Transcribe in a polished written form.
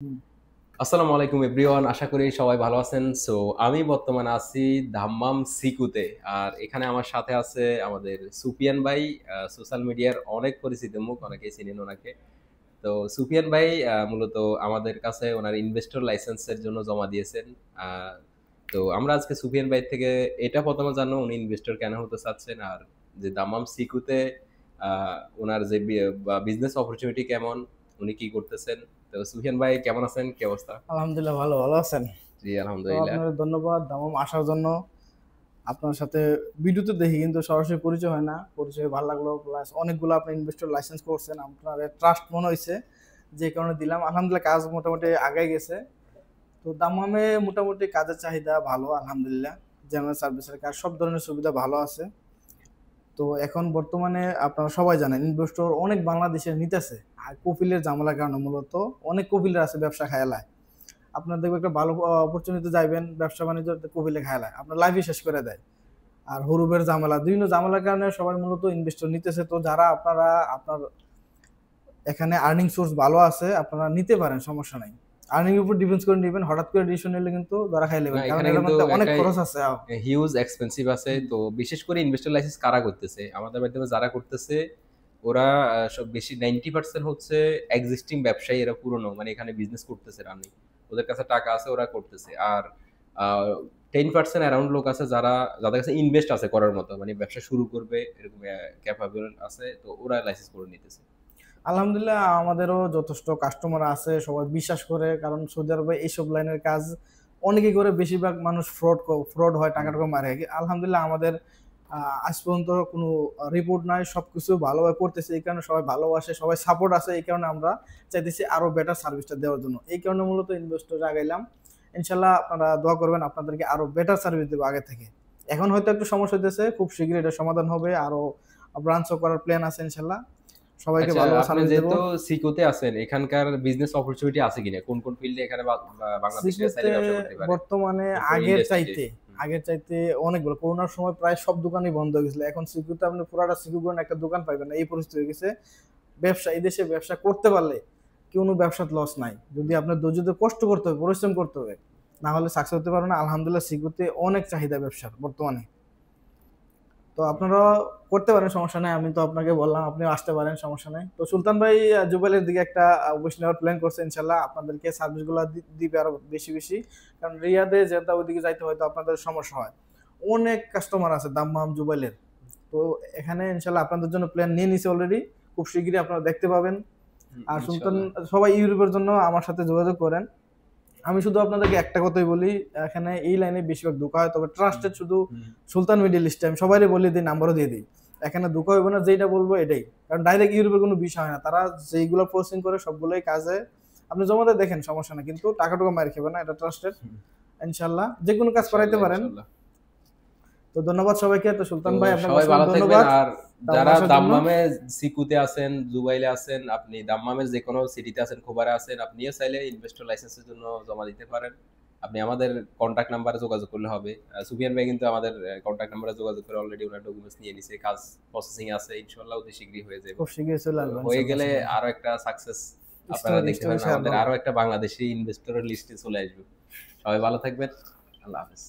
হুম। আসসালামু আলাইকুম এভরিওয়ান, আশা করি সবাই ভালো আছেন। সো আমি বর্তমানে আছি দাম্মাম সিকুতে। আর এখানে আমার সাথে আছে আমাদের সুফিয়ান ভাই। সোশ্যাল মিডিয়ার অনেক পরিচিত মুখ, অনেকেই চিনেন ওনাকে। তো সুফিয়ান ভাই মূলত আমাদের কাছে ওনার ইনভেস্টর লাইসেন্সের জন্য জমা দিয়েছেন। আহ, তো আমরা আজকে সুফিয়ান ভাই থেকে এটা প্রথমে জানবো উনি ইনভেস্টর কেন হতে চাচ্ছেন, আর যে দাম্মাম সিকুতে ওনার যে বিজনেস অপরচুনিটি কেমন, উনি কি করতেছেন। তো সুফিয়ান ভাই কেমন আছেন, কি অবস্থা? আলহামদুলিল্লাহ, ভালো আছেন? জি, তো আলহামদুলিল্লাহ। আপনার ধন্যবাদ দামাম আসার জন্য। আপনার সাথে ভিডিওতে দেখি কিন্তু সরাসরি পরিচয় হয় না, পরিচয় ভালো লাগলো। প্লাস অনেকগুলো আপনি ইনভেস্টর লাইসেন্স করছেন, আপনার ট্রাস্ট মনে হয়েছে, যে কারণে দিলাম। আলহামদুলিল্লাহ, কাজ মোটামুটি আগাই গেছে। তো দামামে মোটামুটি কাজের চাহিদা ভালো, আলহামদুলিল্লাহ। জেনারেল সার্ভিসের কাজ, সব ধরনের সুবিধা ভালো আছে। তো এখন বর্তমানে আপনারা সবাই জানেন ইনভেস্টর অনেক বাংলাদেশের নিতেছে, আর কপিলের ঝামেলার কারণে মূলত অনেক কপিলের আছে ব্যবসা খায়ালায়। আপনার দেখবে একটা ভালো অপরচুনিটি যাইবেন, ব্যবসা বাণিজ্য কপিলে খায়ালায় আপনার লাইফই শেষ করে দেয়। আর হরুবের ঝামেলা, বিভিন্ন ঝামেলার কারণে সবাই মূলত ইনভেস্টর নিতেছে। তো যারা আপনারা আপনার এখানে আর্নিং সোর্স ভালো আছে, আপনারা নিতে পারেন, সমস্যা নাই। আর্নিং এর উপর ডিপেন্ড করে নিবেন, হঠাৎ করে ডিসিশন নিলে কিন্তু ধরা খাই না, নেবেন, কারণ এখানে এটার কিন্তু মধ্যে অনেক একটা খরচ আছে। হিউজ এক্সপেন্সিভ আছে। হুম। তো বিশেষ করে ইনভেস্টর লাইসেন্স কারা করতেছে, আমাদের মাধ্যমে যারা করতেছে ওরা সব বেশি 90% হচ্ছে এক্সিস্টিং ব্যবসায়ী, এরা পুরনো, মানে এখানে বিজনেস করতেছে রানিং, ওদের কাছে টাকা আছে, ওরা করতেছে। আর 10% অ্যারাউন্ড লোক আছে যারা, যাদের কাছে ইনভেস্ট আছে করার মতো, মানে ব্যবসা শুরু করবে এরকম ক্যাপাবল আছে, তো ওরা লাইসেন্স করে নিতেছে। আলহামদুলিল্লাহ, আমাদেরও যথেষ্ট কাস্টমার আছে, সবাই বিশ্বাস করে, কারণ সৌদি আরবে এইসব লাইনের কাজ অনেকেই করে। বেশিরভাগ মানুষ ফ্রড হয়, টাকা হুম। টাকা মারে। আলহামদুলিল্লাহ, আমাদের আজ পর্যন্ত কোনো রিপোর্ট নাই, সবকিছু ভালোভাবে করতেছে। এই কারণে সবাই ভালোবাসে, সবাই সাপোর্ট আছে। এই কারণে আমরা চাইতেছি আরো বেটার সার্ভিসটা দেওয়ার জন্য। এই কারণে মূলত ইনভেস্টর আগাইলাম। ইনশাল্লাহ আপনারা দোয়া করবেন, আপনাদেরকে আরো বেটার সার্ভিস দেবো আগে থেকে। এখন হয়তো একটু সমস্যা হইতেছে, খুব শীঘ্রই এটা সমাধান হবে। আরো ব্রাঞ্চও করার প্ল্যান আছে ইনশাল্লাহ। সবাইকে আচ্ছা, ভালো আপনি সার্ভিস দেবো। যেহেতু সিকুতে আছেন, এখানকার বিজনেস অপরচুনিটি আছে কিনা, কোন কোন ফিল্ডে এখানে বাংলাদেশিরা চাইলে সিকুতে ব্যবসা করতে পারে, বর্তমানে কোন কোন আগের ইন্ডাস্ট্রি? চাইতে আগের চাইতে অনেকগুলো, করোনার সময় প্রায় সব দোকানই বন্ধ হয়ে গেছিল। এখন সিকুতে আপনি পুরাটা সিকু করেন, একটা দোকান পাইবেন না, এই পরিস্থিতি হয়ে গেছে। ব্যবসা, এই দেশে ব্যবসা করতে পারলে কোনো ব্যবসার লস নাই, যদি আপনার ধৈর্য কষ্ট করতে হবে, পরিশ্রম করতে হবে, না হলে সাকসেস হতে পারবে না। আলহামদুলিল্লাহ, সিকুতে অনেক চাহিদা ব্যবসার বর্তমানে। তো আপনারা করতে পারেন, সমস্যা নাই। আমি তো আপনাকে বললাম, আপনি আসতে পারেন, সমস্যা নাই। তো সুলতান ভাই জুবাইলের দিকে একটা অফিস নেওয়ার প্ল্যান করছে, ইনশাল্লাহ আপনাদেরকে সার্ভিসগুলো দিবে আরো বেশি বেশি। কারণ রিয়াদে যেটা ওইদিকে যাইতে হয়তো আপনাদের সমস্যা হয়, অনেক কাস্টমার আছে দাম্মাম জুবাইলের। তো এখানে ইনশাল্লাহ আপনাদের জন্য প্ল্যান নিয়ে নিছে অলরেডি, খুব শিগগিরই আপনারা দেখতে পাবেন। আর সুলতান, ইনশাল্লাহ। সবাই ইউরোপের জন্য আমার সাথে যোগাযোগ করেন। আমি শুধু আপনাদেরকে একটা কথাই বলি, এখানে এই লাইনে বেশিরভাগ ধোঁকা হয়, তবে হুম, ট্রাস্টেড শুধু হুম, সুলতান মিডিল ইস্টে। আমি সবাই বলে দিই, নাম্বারও দিয়ে দিই। এখানে ধোঁকা হইব না, যেটা বলবো এটাই। কারণ ডাইরেক্ট ইউরোপের কোনো বিষয় হয় না, তারা যেইগুলো প্রসেসিং করে সবগুলোই কাজে। আপনি জমাতে দেখেন, সমস্যা না, কিন্তু টাকা টুকা মার খেবে না, এটা ট্রাস্টেড। হুম। ইনশাল্লাহ যে কোনো কাজ করাইতে ইনশাল্লাহ, পারেন। ইনশাল্লাহ। তো ধন্যবাদ সবাইকে। তো তো সুলতান ভাই, আপনাকে সবাই অসংখ্য ভালো থাকবেন। ধন্যবাদ আর দামাম যারা আসার জন্য। দাম্মামে সিকুতে আছেন, দুবাইলে আছেন, আপনি দাম্মামের যে কোনো সিটিতে আছেন, খোবারে আছেন, আপনিও চাইলে ইনভেস্টর লাইসেন্সের জন্য জমা দিতে পারেন। আপনি আমাদের কন্ট্যাক্ট নাম্বারে যোগাযোগ করলে হবে। সুফিয়ান ভাই কিন্তু আমাদের কন্ট্যাক্ট নাম্বারে যোগাযোগ করে অলরেডি ওনার ডকুমেন্টস নিয়ে নিছে, কাজ প্রসেসিং আছে, ইনশাল্লাহ অতি শীঘ্রই হয়ে যাবে। খুব শীঘ্রই চলে তো আসবো হয়ে ইনশাল্লাহ গেলে সুলতান ভাই। আরো একটা সাকসেস আপনারা স্টোরি দেখতে স্টোরি পারেন, শেয়ার আমাদের করবো। আরো একটা বাংলাদেশি ইনভেস্টরের লিস্টে চলে আসবে। সবাই ভালো থাকবেন। আল্লাহ হাফেজ।